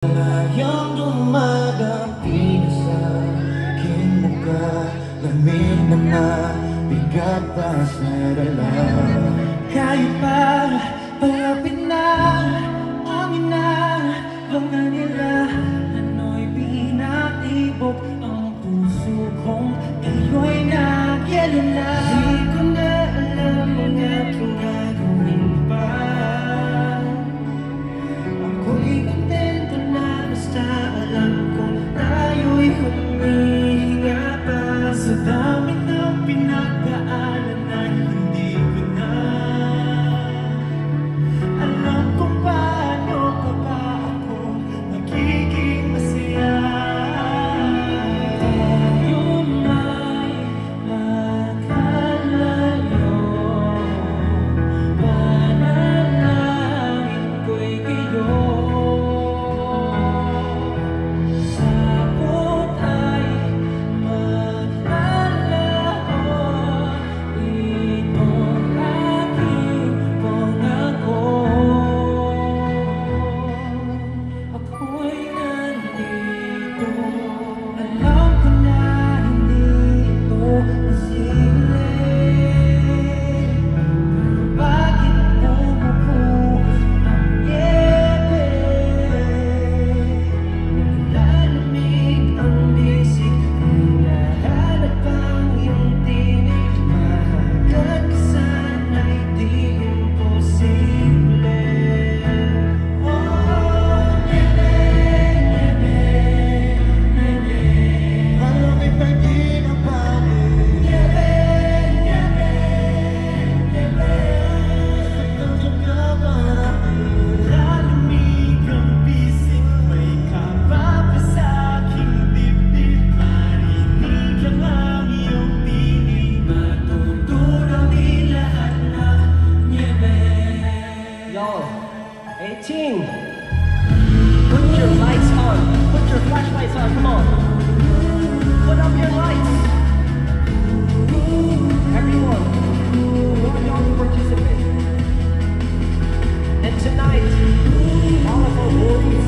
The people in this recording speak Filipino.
Layang dumadating sa aking muka, lamig na mabigat pa sa dala. Kayo pa, palapit na, amin na, mga nila. Ano'y pinatibok ang puso kong kayo'y nagyelo na. Di ko na alam ang aking gagawin pa. Ako'y kontento na basta alam kong tayo'y humihinga pa. Sa dami ng pinagdaanan na hindi ko na alam kung paano pa ba ako magiging masaya. Tayo may makalayo, panalangin ko'y kayo. Sabot ay maglalaho, itong aking pangako. Ako'y nandito, alam ko na hindi ito posible. Pero bakit bumubuo ang yebe? Lalamig ang bisig, hinahanap ang iyong tinig. Mahagad ka sana'y di imposible. Alam may pag-inabali, saktan ka marami. Lalamig ang bisig, may kababa sa aking dibdib. Marinig lang ang iyong tinig, matutunaw di lahat ng niebe. Yo, 18. Put your lights on. Put your flashlights on. Come on. Put up your lights. Everyone, I want y'all to participate. And tonight, all of our worries,